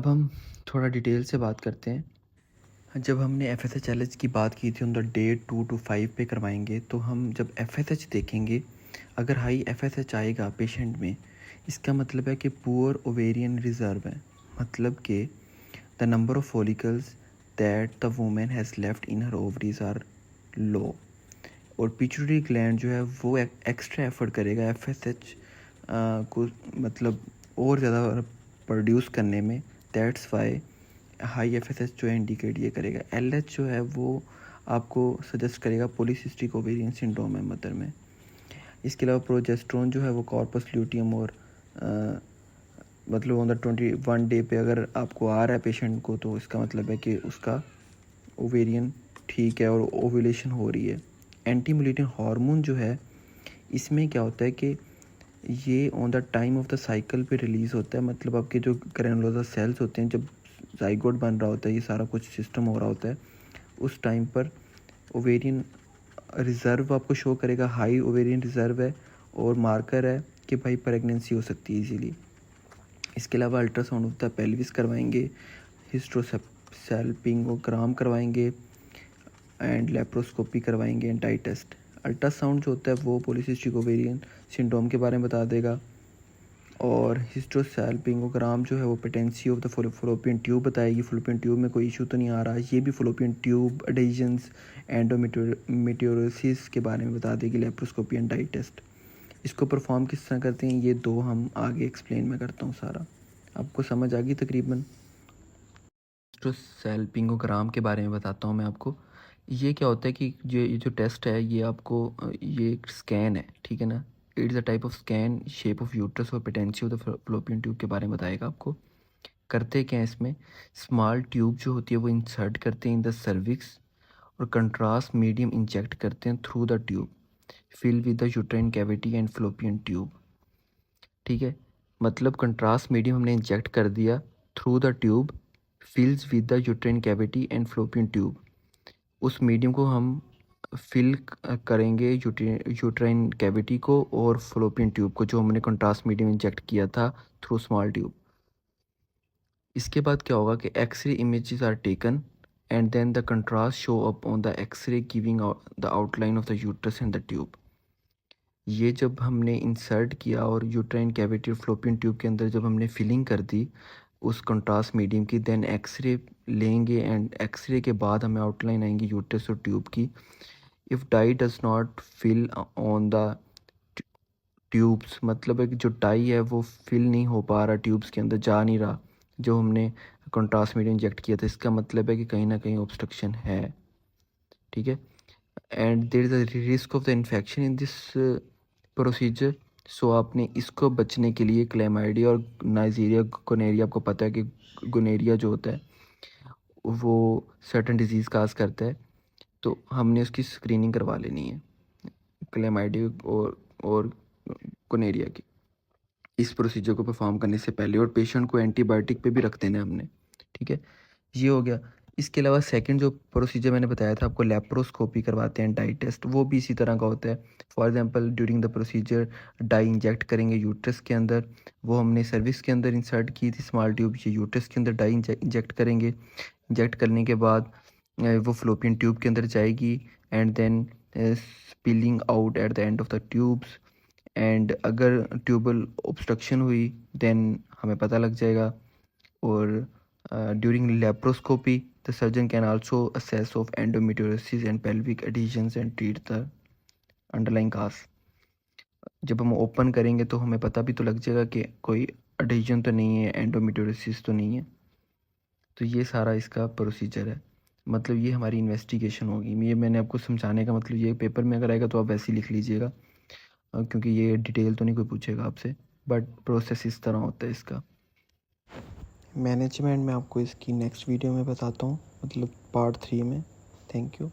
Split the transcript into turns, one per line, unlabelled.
अब हम थोड़ा डिटेल से बात करते हैं। जब हमने एफएसएच की बात की थी ऑन द डे 2 to 5 पे करवाएंगे, तो हम जब एफएसएच देखेंगे, अगर हाई एफएसएच आएगा पेशेंट में, इसका मतलब है कि पुअर ओवेरियन रिजर्व है। मतलब कि the number of follicles that the women has left in her ovaries are low. और पिट्यूटरी ग्लैंड जो है वो एक्स्ट्रा एफर्ट करेगा एफएसएच को मतलब और ज़्यादा प्रोड्यूस करने में। दैट्स वाई हाई एफएसएच जो है इंडिकेट ये करेगा। एलएच जो है वो आपको सजेस्ट करेगा पॉलीसिस्टिक ओवेरियन सिंड्रोम है मदर में। इसके अलावा प्रोजेस्ट्रॉन जो है वो कॉर्पस ल्यूटियम और मतलब ऑन द 21 डे पे अगर आपको आ रहा है पेशेंट को, तो इसका मतलब है कि उसका ओवेरियन ठीक है और ओव्यूलेशन हो रही है। एंटी मुलेटिन हार्मोन जो है, इसमें क्या होता है कि ये on the time of the cycle पे रिलीज़ होता है। मतलब आपके जो ग्रैनुलोसा सेल्स होते हैं, जब जाइगोट बन रहा होता है, ये सारा कुछ सिस्टम हो रहा होता है, उस टाइम पर ओवेरियन रिज़र्व आपको शो करेगा, हाई ओवेरियन रिज़र्व है और मार्कर है कि भाई प्रेगनेंसी हो सकती है इजीली। इसके अलावा अल्ट्रासाउंड ऑफ द पेल्विस करवाएंगे, हिस्ट्रोसैल्पिंगोग्राम करवाएंगे एंड लेप्रोस्कोपी करवाएंगे एंड डाई टेस्ट। अल्ट्रासाउंड जो होता है वो पॉलीसिस्टिक ओवेरियन सिंड्रोम के बारे में बता देगा, और हिस्ट्रोसैल्पिंगोग्राम जो है वो patency of the fallopian tube बताएगी, फलोपियन ट्यूब में कोई इशू तो नहीं आ रहा। ये भी फलोपियन ट्यूब एडेजन्स एंडोमेट्रियोसिस के बारे में बता देगी, लेप्रोस्कोपी एंड डाई टेस्ट। इसको परफॉर्म किस तरह करते हैं, ये दो हम आगे एक्सप्लेन मैं करता हूँ सारा। आपको समझ आ गई तकरीबन। हिस्ट्रोसैल्पिंगोग्राम के बारे में बताता हूँ मैं आपको। ये क्या होता है कि ये जो टेस्ट है ये आपको ये एक स्कैन है, ठीक है ना। It is a type of scan, shape of uterus और patency of the fallopian tube के बारे में बताएगा आपको। करते क्या है इसमें, स्मॉल ट्यूब जो होती है वो इंसर्ट करते हैं इन द सर्विक्स और कंट्रास्ट मीडियम इंजेक्ट करते हैं through the tube, fill with the uterine cavity and fallopian tube. ठीक है, मतलब कंट्रास्ट मीडियम हमने इंजेक्ट कर दिया through the tube, fills with the uterine cavity and fallopian tube. उस मीडियम को हम फिल करेंगे यूट्राइन कैविटी को और फलोपियन ट्यूब को, जो हमने कंट्रास्ट मीडियम इंजेक्ट किया था थ्रू स्मॉल ट्यूब। इसके बाद क्या होगा कि X-ray images are taken and then the contrast show up on the X-ray giving the outline of the uterus and the tube. ये जब हमने इंसर्ट किया और यूट्राइन कैविटी और फ्लोपियन ट्यूब के अंदर जब हमने फिलिंग कर दी उस कंट्रास्ट मीडियम की, देन एक्सरे लेंगे एंड एक्सरे के बाद हमें आउटलाइन आएंगी यूट्रस और ट्यूब की। If dye does not fill on the tubes, मतलब है कि जो डाई है वो फिल नहीं हो पा रहा, ट्यूब्स के अंदर जा नहीं रहा जो हमने कंट्रास्ट मीडियम इंजेक्ट किया था, इसका मतलब है कि कहीं ना कहीं ऑब्स्ट्रक्शन है। ठीक है, and there is a risk of the infection in this procedure. So आपने इसको बचने के लिए क्लेमाइडिया और नाइजीरिया गोनेरिया, आपको पता है कि गोनेरिया जो होता है वो सर्टन डिजीज़ काज करता है, तो हमने उसकी स्क्रीनिंग करवा लेनी है, क्लेमाइडिया और गोनेरिया की, इस प्रोसीजर को परफॉर्म करने से पहले। और पेशेंट को एंटीबायोटिक पे भी रख देना है हमने। ठीक है, ये हो गया। इसके अलावा सेकंड जो प्रोसीजर मैंने बताया था आपको, लेप्रोस्कोपी करवाते हैं, डाई टेस्ट, वो भी इसी तरह का होता है। For example during the procedure die inject करेंगे यूट्रस के अंदर, वो हमने सर्विक्स के अंदर इंसर्ट की थी स्मॉल ट्यूब, ये यूट्रस के अंदर डाई इंजेक्ट करेंगे। इंजेक्ट करने के बाद वो फ्लोपियन ट्यूब के अंदर जाएगी and then spilling out at the end of the tubes. And अगर ट्यूबल ऑब्स्ट्रक्शन हुई देन हमें पता लग जाएगा। और during laparoscopy the surgeon can also assess of endometriosis and pelvic adhesions and treat the underlying cause. जब हम open करेंगे तो हमें पता भी तो लग जाएगा कि कोई एडिशन तो नहीं है, एंडोमेट्रियोसिस तो नहीं है। तो ये सारा इसका प्रोसीजर है, मतलब ये हमारी इन्वेस्टिगेशन होगी। ये मैंने आपको समझाने का मतलब, ये पेपर में अगर आएगा तो आप वैसे ही लिख लीजिएगा, क्योंकि ये डिटेल तो नहीं कोई पूछेगा आपसे, बट प्रोसेस इस तरह होता है इसका। मैनेजमेंट में आपको इसकी नेक्स्ट वीडियो में बताता हूँ, मतलब पार्ट 3 में। Thank you.